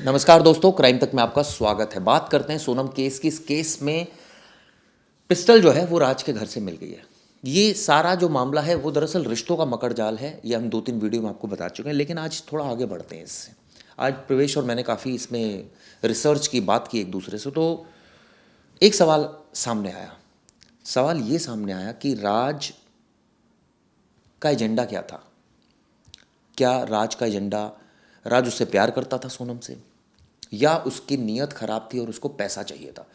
नमस्कार दोस्तों, क्राइम तक में आपका स्वागत है। बात करते हैं सोनम केस की। इस केस में पिस्टल जो है वो राज के घर से मिल गई है। ये सारा जो मामला है वो दरअसल रिश्तों का मकड़जाल है। ये हम 2-3 वीडियो में आपको बता चुके हैं, लेकिन आज थोड़ा आगे बढ़ते हैं इससे। आज प्रवेश और मैंने काफ़ी इसमें रिसर्च की, बात की एक दूसरे से, तो एक सवाल सामने आया। सवाल ये सामने आया कि राज का एजेंडा क्या था। क्या राज का एजेंडा, राज उससे प्यार करता था सोनम से, या उसकी नीयत ख़राब थी और उसको पैसा चाहिए था।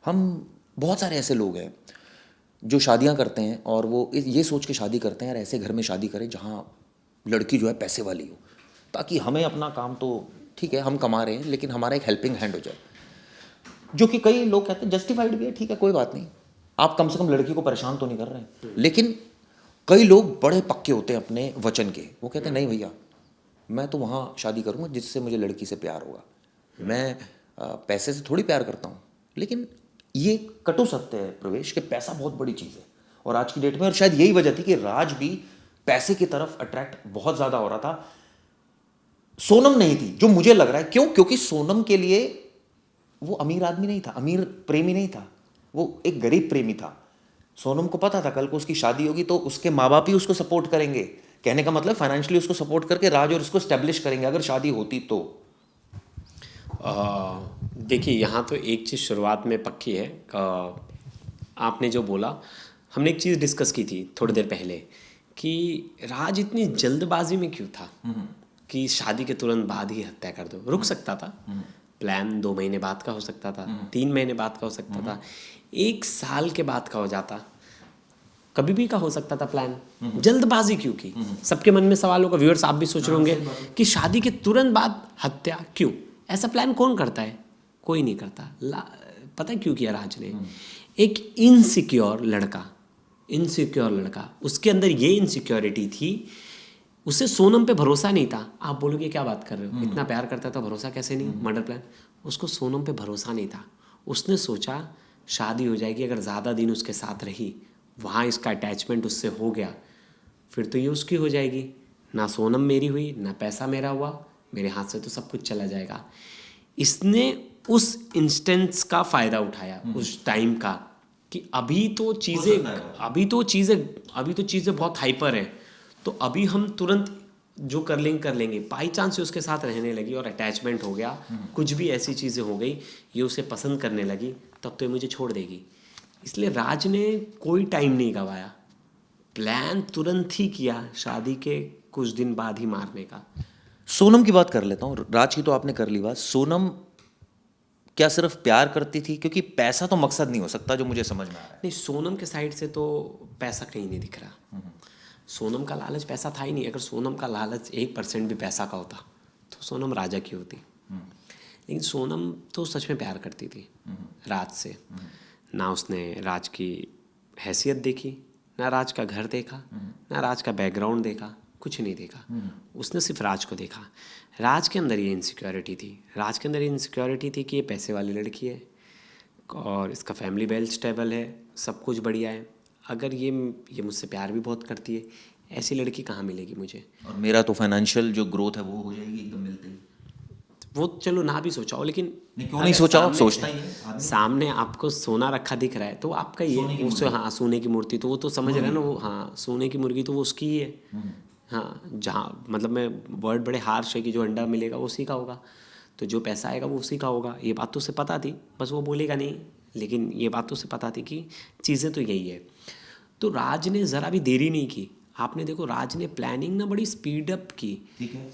हम बहुत सारे ऐसे लोग हैं जो शादियां करते हैं और वो ये सोच के शादी करते हैं, यार ऐसे घर में शादी करें जहाँ लड़की जो है पैसे वाली हो, ताकि हमें अपना काम तो ठीक है हम कमा रहे हैं, लेकिन हमारा एक हेल्पिंग हैंड हो जाए। जो कि कई लोग कहते हैं जस्टिफाइड भी है, ठीक है कोई बात नहीं, आप कम से कम लड़की को परेशान तो नहीं कर रहे हैं। लेकिन कई लोग बड़े पक्के होते हैं अपने वचन के। वो कहते हैं नहीं भैया, मैं तो वहाँ शादी करूँगा जिससे मुझे लड़की से प्यार होगा, मैं पैसे से थोड़ी प्यार करता हूँ। लेकिन ये कटु सत्य है प्रवेश, कि पैसा बहुत बड़ी चीज़ है और आज की डेट में, और शायद यही वजह थी कि राज भी पैसे की तरफ अट्रैक्ट बहुत ज़्यादा हो रहा था। सोनम नहीं थी, जो मुझे लग रहा है। क्यों? क्योंकि सोनम के लिए वो अमीर आदमी नहीं था, अमीर प्रेमी नहीं था, वो एक गरीब प्रेमी था। सोनम को पता था कल को उसकी शादी होगी तो उसके माँ बाप ही उसको सपोर्ट करेंगे। कहने का मतलब फाइनेंशियली उसको सपोर्ट करके राज और उसको स्टैब्लिश करेंगे अगर शादी होती तो। देखिए, यहाँ तो एक चीज़ शुरुआत में पक्की है। आपने जो बोला, हमने एक चीज़ डिस्कस की थी थोड़ी देर पहले कि राज इतनी जल्दबाजी में क्यों था कि शादी के तुरंत बाद ही हत्या कर दो। रुक सकता था, प्लान 2 महीने बाद का हो सकता था, 3 महीने बाद का हो सकता था, 1 साल के बाद का हो जाता, कभी भी का हो सकता था प्लान। जल्दबाजी क्यों की? सबके मन में सवाल होगा, व्यूअर्स आप भी सोच रहे होंगे कि शादी के तुरंत बाद हत्या क्यों? ऐसा प्लान कौन करता है? कोई नहीं करता। पता है क्यों किया राज ने? एक इनसिक्योर लड़का, उसके अंदर ये इनसिक्योरिटी थी, उसे सोनम पे भरोसा नहीं था। आप बोलोगे क्या बात कर रहे हो, इतना प्यार करता था, भरोसा कैसे नहीं? Murder plan. उसको सोनम पे भरोसा नहीं था। उसने सोचा शादी हो जाएगी, अगर ज़्यादा दिन उसके साथ रही, वहाँ इसका अटैचमेंट उससे हो गया, फिर तो ये उसकी हो जाएगी। ना सोनम मेरी हुई, ना पैसा मेरा हुआ, मेरे हाथ से तो सब कुछ चला जाएगा। इसने उस इंस्टेंस का फ़ायदा उठाया, उस टाइम का, कि अभी तो चीज़ें बहुत हाइपर है, तो अभी हम तुरंत जो कर लेंगे। बाई चांस से उसके साथ रहने लगी और अटैचमेंट हो गया, कुछ भी ऐसी चीज़ें हो गई, ये उसे पसंद करने लगी, तब तो ये मुझे छोड़ देगी। इसलिए राज ने कोई टाइम नहीं गवाया, प्लान तुरंत ही किया शादी के कुछ दिन बाद ही मारने का। सोनम की बात कर लेता हूँ, राज की तो आपने कर ली बात। सोनम क्या सिर्फ प्यार करती थी? क्योंकि पैसा तो मकसद नहीं हो सकता, जो मुझे समझ में आ रहा है। नहीं, सोनम के साइड से तो पैसा कहीं नहीं दिख रहा। सोनम का लालच पैसा था ही नहीं। अगर सोनम का लालच 1% भी पैसा का होता तो सोनम राजा की होती। लेकिन सोनम तो सच में प्यार करती थी राज से। ना उसने राज की हैसियत देखी, ना राज का घर देखा, ना राज का बैकग्राउंड देखा, कुछ नहीं देखा। उसने सिर्फ राज को देखा। राज के अंदर ये इनसिक्योरिटी थी कि ये पैसे वाली लड़की है और इसका फैमिली वेल स्टेबल है, सब कुछ बढ़िया है। अगर ये मुझसे प्यार भी बहुत करती है, ऐसी लड़की कहाँ मिलेगी मुझे? और मेरा तो फाइनेंशियल जो ग्रोथ है वो हो जाएगी एकदम मिलते ही। वो चलो ना भी सोचा हो, लेकिन क्यों नहीं सोचा हो? सोचता ही है। सामने आपको सोना रखा दिख रहा है तो आपका ये उससे, हाँ, सोने की मूर्ति, तो वो तो समझ रहे हैं ना, वो, हाँ, सोने की मुर्गी तो वो उसकी ही है। हाँ, जहाँ मतलब मैं वर्ड बड़े हार्श है कि जो अंडा मिलेगा वो उसी का होगा, तो जो पैसा आएगा वो उसी का होगा। ये बात तो उसे पता थी, बस वो बोलेगा नहीं, लेकिन ये बात तो उसे पता थी कि चीज़ें तो यही है। तो राज ने ज़रा भी देरी नहीं की। आपने देखो, राज ने प्लानिंग ना बड़ी स्पीड अप की। ठीक है,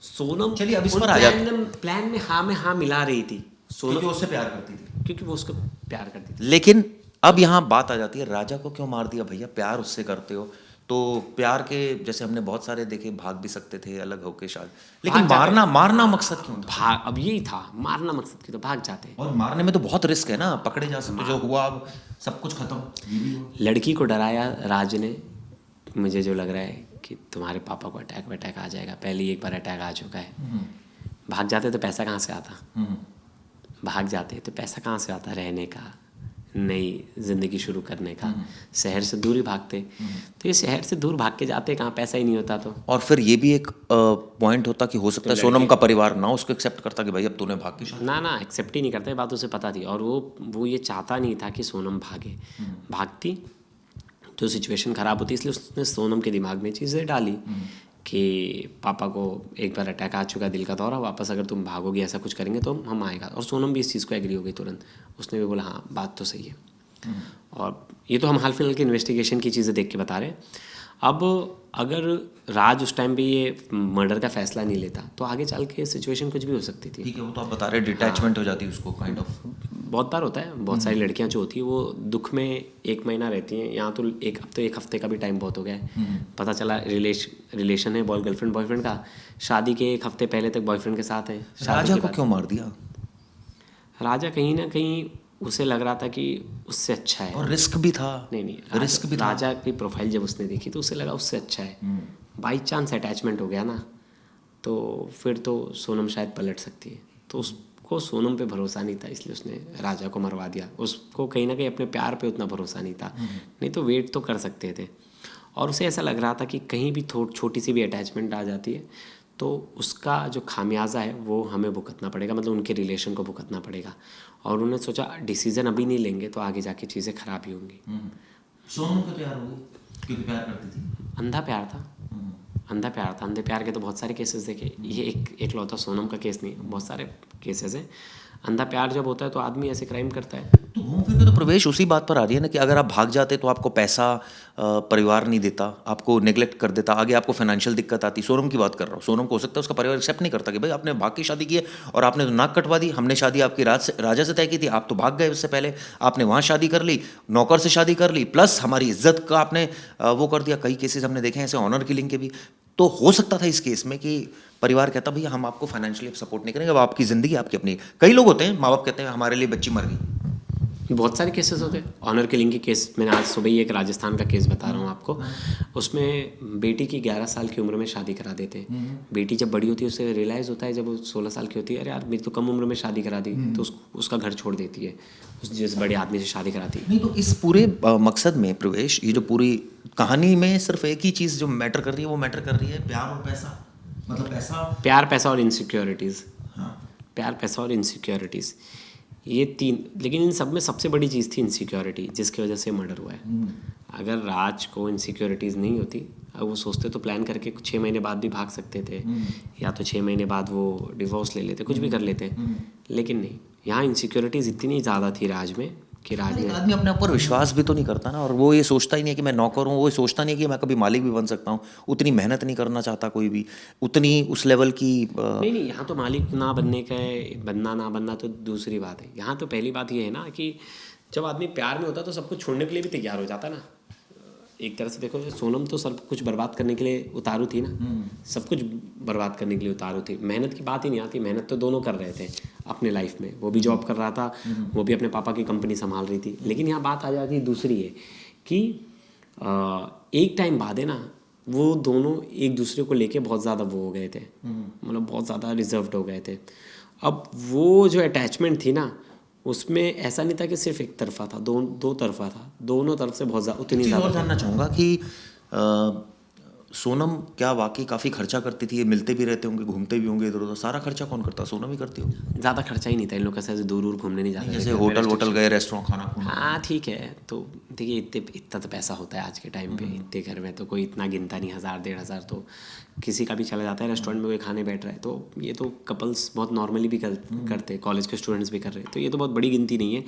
सोनम चलिए अब इस पर आ जाते। प्लान में हाँ मिला रही थी। क्योंकि उससे प्यार करती थी, क्योंकि वो उसको प्यार करती थी। लेकिन अब यहाँ बात आ जाती है, राजा को क्यों मार दिया भैया? प्यार उससे करते हो तो प्यार के जैसे हमने बहुत सारे देखे, भाग भी सकते थे अलग होके शायद, लेकिन मारना मकसद क्यों था? भाग, अब यही था, मारना मकसद की तो भाग जाते। और मारने में तो बहुत रिस्क है ना, पकड़े जा सकते, जो हुआ अब सब कुछ खत्म। लड़की को डराया राज ने। मुझे जो लग रहा है कि तुम्हारे पापा को अटैक आ जाएगा, पहले ही एक बार अटैक आ चुका है। भाग जाते तो पैसा कहाँ से आता? रहने का, नई ज़िंदगी शुरू करने का, शहर से दूर ही भागते। तो ये शहर से दूर भाग के जाते कहाँ, पैसा ही नहीं होता तो। और फिर ये भी एक पॉइंट होता कि हो सकता है सोनम का परिवार ना उसको एक्सेप्ट करता कि भाई अब तूने भाग के शादी। ना एक्सेप्ट ही नहीं करता, ये बात उसे पता थी। और वो ये चाहता नहीं था कि सोनम भागे। भागती तो सिचुएशन ख़राब होती, इसलिए उसने सोनम के दिमाग में चीज़ें डाली कि पापा को एक बार अटैक आ चुका, दिल का दौरा, वापस अगर तुम भागोगे ऐसा कुछ करेंगे तो हम आएगा। और सोनम भी इस चीज़ को एग्री हो गई तुरंत। उसने भी बोला हाँ बात तो सही है। और ये तो हम हाल फिलहाल की इन्वेस्टिगेशन की चीज़ें देख के बता रहे हैं। अब अगर राज उस टाइम पे ये मर्डर का फैसला नहीं लेता तो आगे चल के सिचुएशन कुछ भी हो सकती थी। ठीक है, वो तो आप बता रहे डिटैचमेंट हो जाती है उसको काइंड ऑफ। बहुत बार होता है, बहुत सारी लड़कियां जो होती है वो दुख में 1 महीना रहती हैं, यहाँ तो एक हफ्ते का भी टाइम बहुत हो गया है। पता चला रिलेशन है गर्लफ्रेंड बॉयफ्रेंड का, शादी के 1 हफ्ते पहले तक बॉयफ्रेंड के साथ है। राजा को क्यों मार दिया? राजा कहीं ना कहीं उसे लग रहा था कि उससे अच्छा है। और रिस्क भी था। नहीं रिस्क भी था। राजा की प्रोफाइल जब उसने देखी तो उसे लगा उससे अच्छा है। बाई चांस अटैचमेंट हो गया ना, तो फिर तो सोनम शायद पलट सकती है। तो उसको सोनम पे भरोसा नहीं था, इसलिए उसने राजा को मरवा दिया। उसको कहीं ना कहीं अपने प्यार पे उतना भरोसा नहीं था, नहीं तो वेट तो कर सकते थे। और उसे ऐसा लग रहा था कि कहीं भी छोटी सी भी अटैचमेंट आ जाती है तो उसका जो खामियाजा है वो हमें भुगतना पड़ेगा, मतलब उनके रिलेशन को भुगतना पड़ेगा। और उन्होंने सोचा डिसीजन अभी नहीं लेंगे तो आगे जाके चीज़ें खराब ही होंगी। सोनम को प्यार हो गई क्योंकि प्यार करती थी। अंधा प्यार था, अंधा प्यार था। अंधे प्यार के तो बहुत सारे केसेस देखे, ये एक लौता सोनम का केस नहीं, बहुत सारे केसेस हैं। अंधा प्यार जब होता है तो आदमी ऐसे क्राइम करता है। तो घूम फिर के तो प्रवेश उसी बात पर आ रही है ना कि अगर आप भाग जाते तो आपको पैसा परिवार नहीं देता, आपको नेग्लेक्ट कर देता, आगे आपको फाइनेंशियल दिक्कत आती। सोनम की बात कर रहा हूँ। सोनम को हो सकता है उसका परिवार एक्सेप्ट नहीं करता कि भाई आपने भाग की शादी की है और आपने तो नाक कटवा दी, हमने शादी आपकी राजा से तय की थी, आप तो भाग गए उससे पहले, आपने वहाँ शादी कर ली, नौकर से शादी कर ली, प्लस हमारी इज्जत का आपने वो कर दिया। कई केसेस हमने देखे हैं ऐसे ऑनर किलिंग के भी। तो हो सकता था इस केस में कि परिवार कहता भैया हम आपको फाइनेंशियली सपोर्ट नहीं करेंगे, अब आपकी ज़िंदगी आपकी अपनी। कई लोग होते हैं माँ बाप कहते हैं हमारे लिए बच्ची मर गई। बहुत सारे केसेस होते हैं ऑनर किलिंग के केस। मैंने आज सुबह ही एक राजस्थान का केस बता रहा हूँ आपको। उसमें बेटी की 11 साल की उम्र में शादी करा देते। बेटी जब बड़ी होती है उसे रियलाइज़ होता है जब वो 16 साल की होती है, अरे यार मेरी तो कम उम्र में शादी करा दी, तो उसका घर छोड़ देती है, जिस बड़े आदमी से शादी कराती है। नहीं तो इस पूरे मकसद में प्रवेश, ये जो पूरी कहानी में सिर्फ एक ही चीज़ जो मैटर कर रही है, वो मैटर कर रही है प्यार और पैसा। मतलब प्यार, पैसा और इनसिक्योरिटीज़। हाँ। प्यार, पैसा और इनसिक्योरिटीज़, ये 3। लेकिन इन सब में सबसे बड़ी चीज़ थी इनसिक्योरिटी, जिसकी वजह से मर्डर हुआ है। अगर राज को इनसिक्योरिटीज़ नहीं होती, अब वो सोचते तो प्लान करके 6 महीने बाद भी भाग सकते थे, या तो 6 महीने बाद वो डिवोर्स ले लेते, कुछ भी कर लेते। लेकिन नहीं, यहाँ इनसिक्योरिटीज़ इतनी ज़्यादा थी राज में कि राज ने, आदमी अपने ऊपर विश्वास भी तो नहीं करता ना, और वो ये सोचता ही नहीं है कि मैं नौकर हूँ, वो ये सोचता नहीं है कि मैं कभी मालिक भी बन सकता हूँ। उतनी मेहनत नहीं करना चाहता कोई भी, उतनी उस लेवल की नहीं, यहाँ तो मालिक ना बनने का है, बनना ना बनना तो दूसरी बात है। यहाँ तो पहली बात ये है ना कि जब आदमी प्यार में होता है तो सब कुछ छोड़ने के लिए भी तैयार हो जाता है ना। एक तरह से देखो, सोनम तो सब कुछ बर्बाद करने के लिए उतारू थी ना, सब कुछ बर्बाद करने के लिए उतारू थी। मेहनत की बात ही नहीं आती, मेहनत तो दोनों कर रहे थे अपने लाइफ में। वो भी जॉब कर रहा था, वो भी अपने पापा की कंपनी संभाल रही थी। लेकिन यहाँ बात आ जाती है दूसरी है कि एक टाइम बाद है ना, वो दोनों एक दूसरे को लेके बहुत ज़्यादा वो हो गए थे, मतलब बहुत ज़्यादा रिजर्व्ड हो गए थे। अब वो जो अटैचमेंट थी ना, उसमें ऐसा नहीं था कि सिर्फ एक तरफा था, दो तरफा था, दोनों तरफ से बहुत ज़्यादा उतनी ज़्यादा। और जानना चाहूँगा कि सोनम क्या वाकई काफ़ी खर्चा करती थी? ये मिलते भी रहते होंगे, घूमते भी होंगे इधर उधर, सारा खर्चा कौन करता? सोनम ही करती होगी। ज़्यादा खर्चा ही नहीं था इन लोग का, ऐसे दूर दूर घूमने नहीं जाते, जैसे होटल गए, रेस्टोरेंट खाना खूना। हाँ ठीक है, तो देखिए इतना तो पैसा होता है आज के टाइम पे, इतने घर में तो कोई इतना गिनता नहीं, 1000 1500 तो किसी का भी चला जाता है। रेस्टोरेंट में कोई खाने बैठ रहा है तो ये तो कपल्स बहुत नॉर्मली भी करते, कॉलेज के स्टूडेंट्स भी कर रहे हैं, तो ये तो बहुत बड़ी गिनती नहीं है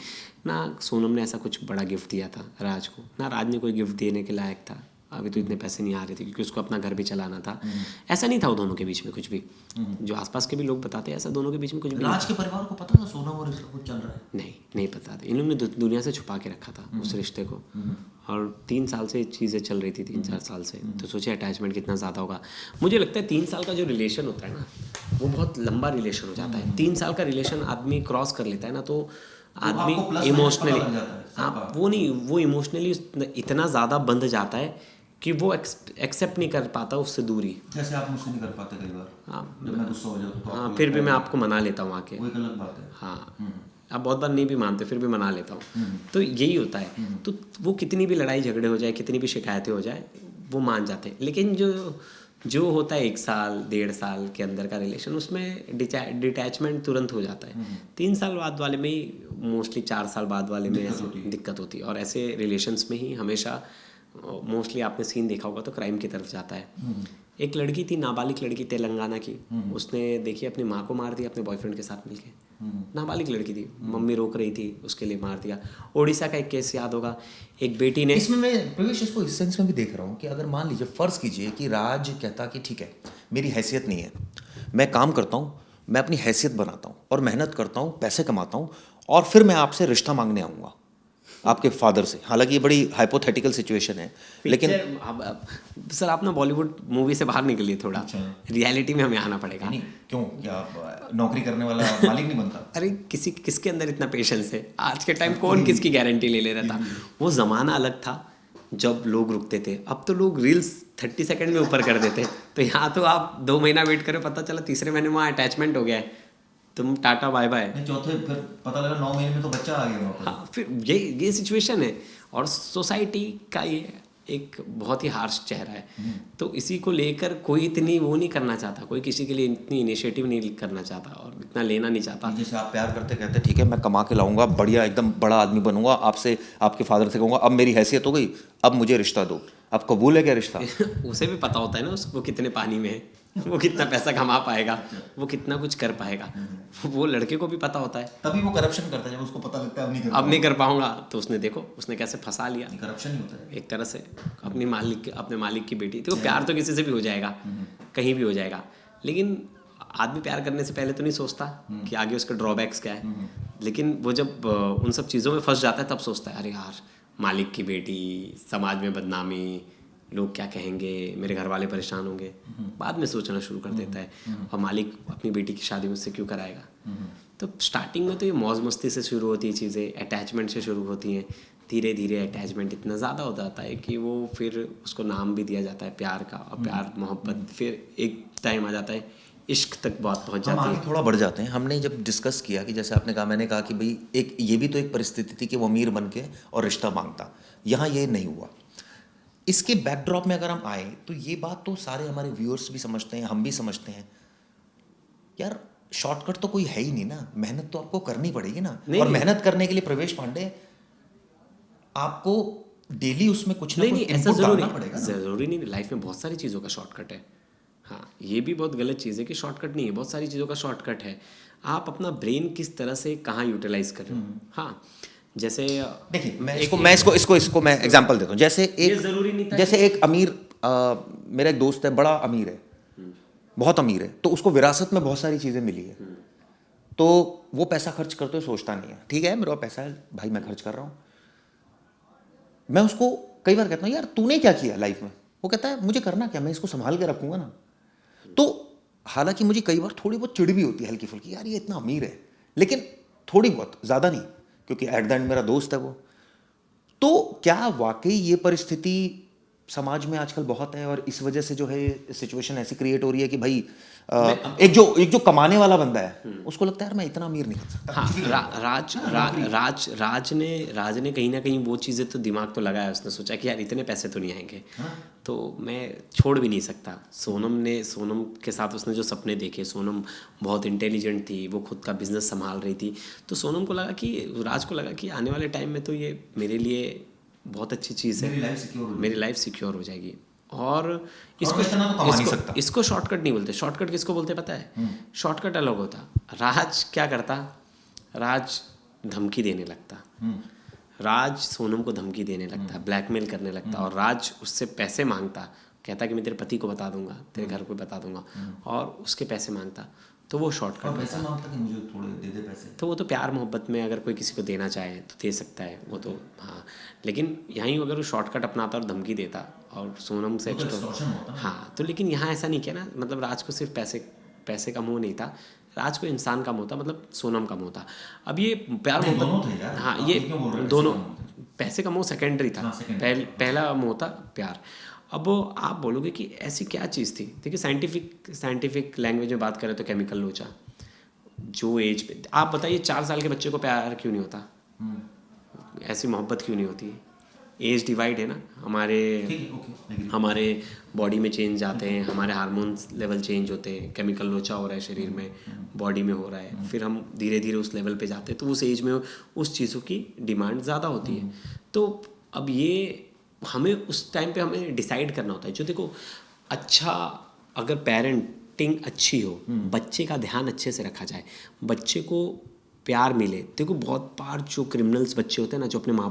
ना। सोनम ने ऐसा कुछ बड़ा गिफ्ट दिया था राज को, ना राज ने कोई गिफ्ट देने के लायक था। अभी तो इतने पैसे नहीं आ रहे थे क्योंकि उसको अपना घर भी चलाना था। ऐसा नहीं था वो दोनों के बीच में कुछ भी, जो आसपास के भी लोग बताते हैं ऐसा दोनों के बीच में कुछ भी। राज के परिवार को पता था सोनम और इसका कुछ चल रहा है? नहीं पता था। इन लोगों ने दुनिया से छुपा के रखा था उस रिश्ते को, और 3 साल से चीज़ें चल रही थी, 3-4 साल से। तो सोचे अटैचमेंट कितना ज़्यादा होगा। मुझे लगता है 3 साल का जो रिलेशन होता है ना, वो बहुत लंबा रिलेशन हो जाता है। 3 साल का रिलेशन आदमी क्रॉस कर लेता है ना, तो आदमी इमोशनली, हाँ वो नहीं, वो इमोशनली इतना ज़्यादा बंध जाता है कि वो एक्सेप्ट नहीं कर पाता उससे दूरी। जैसे आप मुझसे नहीं कर पाते कई बार। हाँ जब मैं गुस्सा हो जाता हूँ तो हाँ, फिर भी मैं आपको मना लेता हूँ आके, वो एक अलग बात है। हाँ आप बहुत बार नहीं भी मानते, फिर भी मना लेता हूँ। तो यही होता है। तो वो कितनी भी लड़ाई झगड़े हो जाए, कितनी भी शिकायतें हो जाए, वो मान जाते हैं। लेकिन जो होता है 1 साल 1.5 साल के अंदर का रिलेशन, उसमें डिटैचमेंट तुरंत हो जाता है। 3 साल बाद वाले में ही, मोस्टली 4 साल बाद वाले में ऐसे दिक्कत होती है। और ऐसे रिलेशंस में ही हमेशा मोस्टली आपने सीन देखा होगा तो क्राइम की तरफ जाता है। एक लड़की थी, नाबालिग लड़की, तेलंगाना की, उसने देखिए अपनी माँ को मार दिया अपने बॉयफ्रेंड के साथ मिलके। नाबालिग लड़की थी, मम्मी रोक रही थी, उसके लिए मार दिया। ओडिशा का एक केस याद होगा, एक बेटी ने, इसमें मैं प्रवेश इसको इस सेंस में भी देख रहा हूँ कि अगर मान लीजिए फ़र्ज़ कीजिए कि राज कहता कि ठीक है मेरी हैसियत नहीं है, मैं काम करता हूँ, मैं अपनी हैसियत बनाता हूँ और मेहनत करता हूँ, पैसे कमाता हूँ और फिर मैं आपसे रिश्ता मांगने आऊँगा आपके फादर से। हालांकि ये बड़ी हाइपोथेटिकल सिचुएशन है, लेकिन सर आप ना बॉलीवुड मूवी से बाहर निकलिए थोड़ा, रियलिटी में हमें आना पड़ेगा। नहीं क्यों, क्या नौकरी करने वाला मालिक नहीं बनता? अरे किसके अंदर इतना पेशेंस है? आज के टाइम कौन किसकी गारंटी ले रहा था? वो ज़माना अलग था जब लोग रुकते थे। अब तो लोग रील्स 30 सेकंड में ऊपर कर देते। तो यहाँ तो आप 2 महीना वेट करो, पता चला तीसरे महीने वहाँ अटैचमेंट हो गया है, तुम टाटा बाय बाय। चौथे फिर पता लगा 9 महीने में तो बच्चा आ गया। हाँ, फिर ये सिचुएशन है। और सोसाइटी का ये एक बहुत ही हार्श चेहरा है। तो इसी को लेकर कोई इतनी वो नहीं करना चाहता, कोई किसी के लिए इतनी इनिशिएटिव नहीं करना चाहता और इतना लेना नहीं चाहता। जैसे आप प्यार करते कहते ठीक है मैं कमा के लाऊंगा, बढ़िया एकदम बड़ा आदमी बनूंगा, आपसे आपके फादर से कहूँगा अब मेरी हैसियत हो गई, अब मुझे रिश्ता दो। अब कबूल है क्या रिश्ता? उसे भी पता होता है ना उसको कितने पानी में है, वो कितना पैसा कमा पाएगा, वो कितना कुछ कर पाएगा। वो लड़के को भी पता होता है, तभी वो करप्शन करता है जब उसको पता लगता है अब नहीं कर पाऊंगा। तो उसने देखो उसने कैसे फंसा लिया। करप्शन ही होता है एक तरह से अपने मालिक की बेटी। देखो प्यार तो किसी से भी हो जाएगा, कहीं भी हो जाएगा, लेकिन आदमी प्यार करने से पहले तो नहीं सोचता कि आगे उसके ड्रॉबैक्स क्या है। लेकिन वो जब उन सब चीज़ों में फंस जाता है तब सोचता है अरे यार मालिक की बेटी, समाज में बदनामी, लोग क्या कहेंगे, मेरे घर वाले परेशान होंगे। बाद में सोचना शुरू कर देता है और मालिक अपनी बेटी की शादी मुझसे क्यों कराएगा। तो स्टार्टिंग में तो ये मौज मस्ती से शुरू होती है चीज़ें, अटैचमेंट से शुरू होती हैं। धीरे धीरे अटैचमेंट इतना ज़्यादा हो जाता है कि वो फिर उसको नाम भी दिया जाता है प्यार का, और प्यार मोहब्बत फिर एक टाइम आ जाता है इश्क तक बात पहुंच जाती है। थोड़ा बढ़ जाते हैं। हमने जब डिस्कस किया कि जैसे आपने कहा, मैंने कहा कि भाई एक ये भी तो एक परिस्थिति थी कि वो अमीर बन के और रिश्ता मांगता, यहाँ ये नहीं हुआ। इसके बैकड्रॉप में अगर हम आए तो ये बात तो सारे हमारे व्यूअर्स भी समझते हैं, हम भी समझते हैं यार, शॉर्टकट तो कोई है ही नहीं ना, मेहनत तो आपको करनी पड़ेगी ना। और मेहनत करने के लिए प्रवेश पांडे आपको डेली उसमें कुछ ना कुछ ऐसा इनपुट डालना पड़ेगा ना। ज़रूरी नहीं, लाइफ में बहुत सारी चीज़ों का शॉर्टकट है। हाँ, ये भी बहुत गलत चीज़ है कि शॉर्टकट नहीं है, बहुत सारी चीज़ों का शॉर्टकट है। आप अपना ब्रेन किस तरह से कहाँ यूटिलाइज कर रहे हो। हाँ, जैसे देखिए मैं मैं एग्जांपल देता हूँ। जैसे जरूरी नहीं था, जैसे एक अमीर मेरा एक दोस्त है, बड़ा अमीर है, बहुत अमीर है, तो उसको विरासत में बहुत सारी चीज़ें मिली है, तो वो पैसा खर्च करते हुए सोचता नहीं है ठीक है मेरे पास पैसा है भाई मैं खर्च कर रहा हूँ। मैं उसको कई बार कहता हूँ यार तूने क्या किया लाइफ में, वो कहता है मुझे करना क्या, मैं इसको संभाल के रखूँगा ना। तो हालांकि मुझे कई बार थोड़ी बहुत चिढ़ भी होती है हल्की फुल्की, यार ये इतना अमीर है, लेकिन थोड़ी बहुत, ज़्यादा नहीं, क्योंकि एट द एंड मेरा दोस्त है वो। तो क्या वाकई ये परिस्थिति समाज में आजकल बहुत है और इस वजह से जो है सिचुएशन ऐसी क्रिएट हो रही है कि भाई एक जो कमाने वाला बंदा है उसको लगता है यार मैं इतना अमीर नहीं कर सकता। हाँ, राज ने कहीं ना कहीं वो चीज़ें तो दिमाग तो लगाया, उसने सोचा कि यार इतने पैसे तो नहीं आएंगे, तो मैं छोड़ भी नहीं सकता। सोनम के साथ उसने जो सपने देखे, सोनम बहुत इंटेलिजेंट थी, वो खुद का बिजनेस संभाल रही थी, तो सोनम को लगा कि राज को लगा कि आने वाले टाइम में तो ये मेरे लिए बहुत अच्छी चीज़ है, मेरी लाइफ सिक्योर हो जाएगी। और इसको शॉर्टकट नहीं बोलते। शॉर्टकट किसको बोलते पता है? शॉर्टकट अलग होता। राज क्या करता, राज धमकी देने लगता, राज सोनम को धमकी देने लगता, ब्लैकमेल करने लगता, और राज उससे पैसे मांगता, कहता कि मैं तेरे पति को बता दूंगा, तेरे घर को बता दूंगा, और उसके पैसे मांगता। तो वो शॉर्टकट पैसे मांगता कि मुझे थोड़े दे दे पैसे। तो वो तो प्यार मोहब्बत में अगर कोई किसी को देना चाहे तो दे सकता है वो तो, हाँ। लेकिन यहीं अगर वो शॉर्टकट अपनाता और धमकी देता और सोनम से हाँ, तो लेकिन यहाँ ऐसा नहीं किया ना। मतलब राज को सिर्फ पैसे का मोह नहीं था, राज को इंसान का मोह था, मतलब सोनम का मोह था। अब ये प्यार मोहब्बत, हाँ, ये दोनों, पैसे का मोह सेकेंडरी था, पहला मोह था प्यार। अब आप बोलोगे कि ऐसी क्या चीज़ थी? देखिए साइंटिफिक लैंग्वेज में बात करें तो केमिकल लोचा, जो एज पे आप बताइए 4 साल के बच्चे को प्यार क्यों नहीं होता, ऐसी मोहब्बत क्यों नहीं होती है? एज डिवाइड है ना, हमारे बॉडी में चेंज आते हैं, हमारे हार्मोन्स लेवल चेंज होते हैं, केमिकल लोचा हो रहा है शरीर में, बॉडी में हो रहा है, फिर हम धीरे धीरे उस लेवल पे जाते हैं, तो उस एज में उस चीज़ों की डिमांड ज़्यादा होती है। तो अब ये हमें उस टाइम पे हमें डिसाइड करना होता है। जो देखो अच्छा, अगर पेरेंटिंग अच्छी हो, बच्चे का ध्यान अच्छे से रखा जाए, बच्चे को प्यार मिले। देखो बहुत बार जो क्रिमिनल्स बच्चे होते हैं ना, जो अपने माँ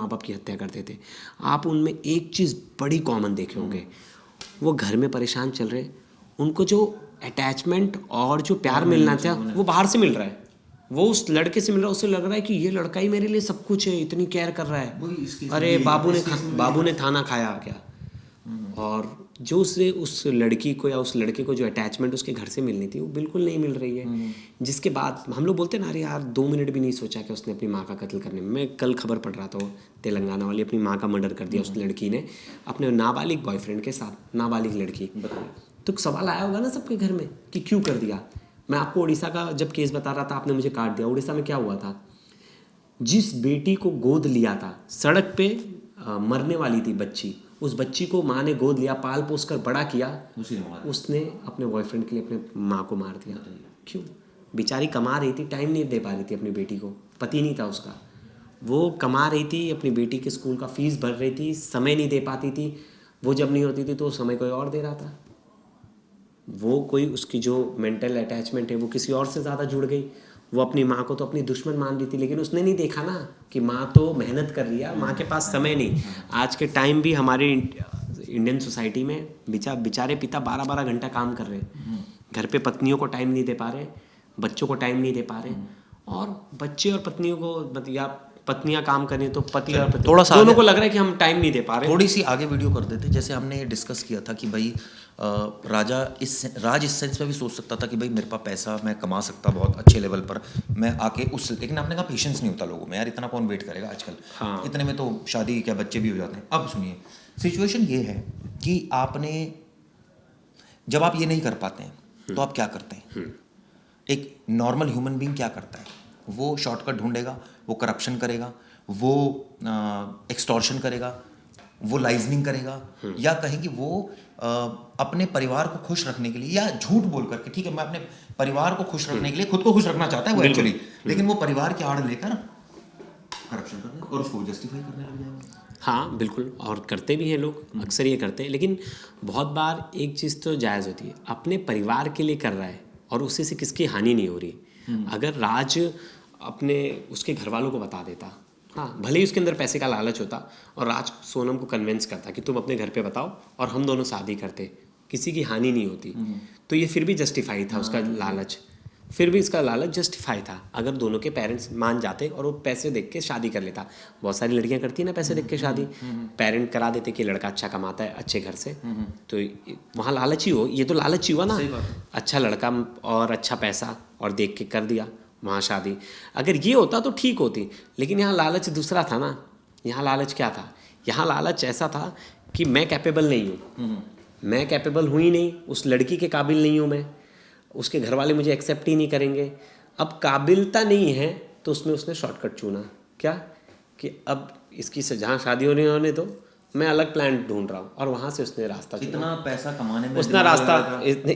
बाप की हत्या करते थे, आप उनमें एक चीज़ बड़ी कॉमन देखे होंगे, वो घर में परेशान चल रहे, उनको जो अटैचमेंट और जो प्यार मिलना था वो बाहर से मिल रहा है, वो उस लड़के से मिल रहा है, उससे लग रहा है कि ये लड़का ही मेरे लिए सब कुछ है, इतनी केयर कर रहा है, अरे बाबू ने खाना खाया क्या। और जो उससे उस लड़की को या उस लड़के को जो अटैचमेंट उसके घर से मिलनी थी वो बिल्कुल नहीं मिल रही है। जिसके बाद हम लोग बोलते हैं ना, अरे यार 2 मिनट भी नहीं सोचा कि उसने अपनी माँ का कत्ल करने में। मैं कल खबर पढ़ रहा था, तेलंगाना वाली अपनी माँ का मर्डर कर दिया उस लड़की ने अपने नाबालिग बॉयफ्रेंड के साथ, नाबालिग लड़की। तो सवाल आया होगा ना सबके घर में कि क्यों कर दिया। मैं आपको उड़ीसा का जब केस बता रहा था, आपने मुझे काट दिया। उड़ीसा में क्या हुआ था, जिस बेटी को गोद लिया था, सड़क पे मरने वाली थी बच्ची, उस बच्ची को माँ ने गोद लिया, पाल पोस कर बड़ा किया, उसने अपने बॉयफ्रेंड के लिए अपने माँ को मार दिया। क्यों? बेचारी कमा रही थी, टाइम नहीं दे पा रही थी अपनी बेटी को, पति नहीं था उसका, वो कमा रही थी, अपनी बेटी के स्कूल का फीस भर रही थी, समय नहीं दे पाती थी। वो जब नहीं होती थी तो समय कोई और दे रहा था, वो कोई उसकी जो मेंटल अटैचमेंट है वो किसी और से ज़्यादा जुड़ गई। वो अपनी माँ को तो अपनी दुश्मन मान रही थी, लेकिन उसने नहीं देखा ना कि माँ तो मेहनत कर रही है, माँ के पास समय नहीं। आज के टाइम भी हमारे इंडियन सोसाइटी में बेचारे पिता 12-12 घंटा काम कर रहे हैं, घर पे पत्नियों को टाइम नहीं दे पा रहे, बच्चों को टाइम नहीं दे पा रहे, और बच्चे और पत्नियों को या पत्नियां काम करें तो पति और थोड़ा सा दोनों को लग रहा है कि हम टाइम नहीं दे पा रहे। थोड़ी सी आगे वीडियो कर देते, जैसे हमने ये डिस्कस किया था कि भाई राज इस सेंस में भी सोच सकता था कि भाई मेरे पास पैसा, मैं कमा सकता बहुत अच्छे लेवल पर, मैं आके उस, लेकिन आपने कहा पेशेंस नहीं होता लोगों में, यार इतना कौन वेट करेगा आजकल। हाँ। इतने में तो शादी क्या बच्चे भी हो जाते हैं। अब सुनिए, सिचुएशन ये है कि आपने, जब आप ये नहीं कर पाते हैं तो आप क्या करते हैं? एक नॉर्मल ह्यूमन बीइंग क्या करता है? वो शॉर्टकट ढूंढेगा, वो करप्शन करेगा, वो एक्सटॉर्शन करेगा, वो लाइजनिंग करेगा, या कहें कि वो अपने परिवार को खुश रखने के लिए, या झूठ बोल करके, ठीक है मैं अपने परिवार को खुश रखने के लिए, खुद को खुश रखना चाहता है वो एक्चुअली, लेकिन वो परिवार की आड़ लेकर करप्शन करने और उसको जस्टिफाई करने लग जाएगा। हाँ बिल्कुल, और करते भी हैं लोग, अक्सर ये करते हैं। लेकिन बहुत बार एक चीज़ तो जायज़ होती है, अपने परिवार के लिए कर रहा है और उसी से किसकी हानि नहीं हो रही। अगर राज अपने उसके घर वालों को बता देता, हाँ भले ही उसके अंदर पैसे का लालच होता, और राज सोनम को कन्विंस करता कि तुम अपने घर पे बताओ और हम दोनों शादी करते, किसी की हानि नहीं होती, तो ये फिर भी जस्टिफाई था उसका लालच, फिर भी इसका लालच जस्टिफाई था। अगर दोनों के पेरेंट्स मान जाते और वो पैसे देख के शादी कर लेता। बहुत सारी लड़कियां करती हैं ना पैसे देख के शादी, पेरेंट करा देते कि लड़का अच्छा कमाता है अच्छे घर से, तो वहाँ लालच ही हो, ये तो लालच ही हुआ ना, अच्छा लड़का और अच्छा पैसा और देख के कर दिया वहाँ शादी। अगर ये होता तो ठीक होती, लेकिन यहाँ लालच दूसरा था ना। यहाँ लालच क्या था? यहाँ लालच ऐसा था कि मैं कैपेबल नहीं हूँ, मैं कैपेबल हुई नहीं, उस लड़की के काबिल नहीं हूँ मैं, उसके घर वाले मुझे एक्सेप्ट ही नहीं करेंगे। अब काबिलता नहीं है तो उसमें उसने शॉर्टकट चुना, क्या कि अब इसकी से जहाँ शादी होने दो, मैं अलग प्लान ढूंढ रहा हूँ, और वहाँ से उसने रास्ता चुना। कितना पैसा कमाने में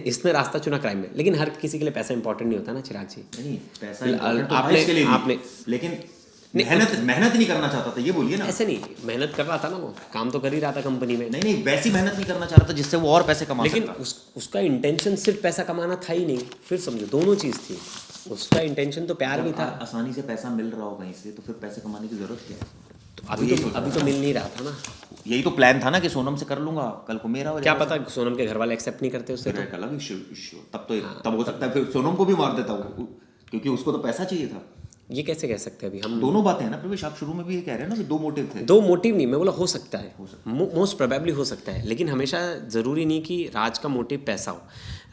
इसने रास्ता चुना क्राइम में। लेकिन हर किसी के लिए पैसा इंपॉर्टेंट नहीं होता ना चिराग जी। नहीं, पैसा आपने लेकिन मेहनत नहीं करना चाहता था, ये बोलिए ना। ऐसे नहीं, मेहनत कर रहा था ना, वो काम तो कर ही रहा था कंपनी में। नहीं वैसी मेहनत नहीं करना चाह रहा था जिससे वो और पैसे कमा लेकिन उसका इंटेंशन सिर्फ पैसा कमाना था ही नहीं, फिर समझो दोनों चीज़ थी। उसका इंटेंशन तो प्यार भी था। आसानी से पैसा मिल रहा हो कहीं से तो फिर पैसे कमाने की जरूरत क्या है? तो अभी तो मिल नहीं रहा था ना। यही तो प्लान था ना कि सोनम से कर लूंगा, कल को मेरा हो क्या पता सोनम के घर वाले एक्सेप्ट नहीं करते उससे, तो अलग इश्यू। तब हो सकता है फिर सोनम को भी मार देता वो, क्योंकि उसको तो पैसा चाहिए था। ये कैसे कह सकते हैं? अभी हम दोनों बातें हैं ना प्रवेश, आप शुरू में भी ये कह रहे हैं ना कि 2 मोटिव थे। 2 मोटिव नहीं, मैं बोला हो सकता है, मोस्ट प्रोबेबली हो सकता है, लेकिन हमेशा ज़रूरी नहीं कि राज का मोटिव पैसा हो।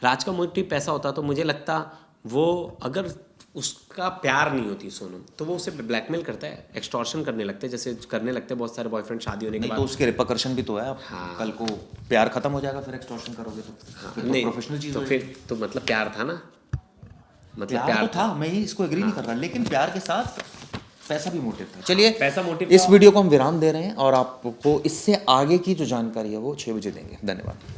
राज का मोटिव पैसा होता तो मुझे लगता वो, अगर उसका प्यार नहीं होती सोनम, तो वो उसे ब्लैकमेल करता है, एक्सटॉर्शन करने लगते हैं, जैसे करने लगते हैं बहुत सारे बॉयफ्रेंड शादी होने के बाद। तो उसके रिपरकशन भी तो है। हाँ। कल को प्यार खत्म हो जाएगा फिर एक्सटॉर्शन करोगे तो नहीं, प्रोफेशनल चीज़ तो फिर तो मतलब प्यार था ना, मतलब प्यार तो था, मैं ही इसको एग्री नहीं कर रहा, लेकिन प्यार के साथ पैसा भी मोटिव था। चलिए पैसा मोटिव इस वीडियो को हम विराम दे रहे हैं और आपको इससे आगे की जो जानकारी है वो 6 बजे देंगे। धन्यवाद।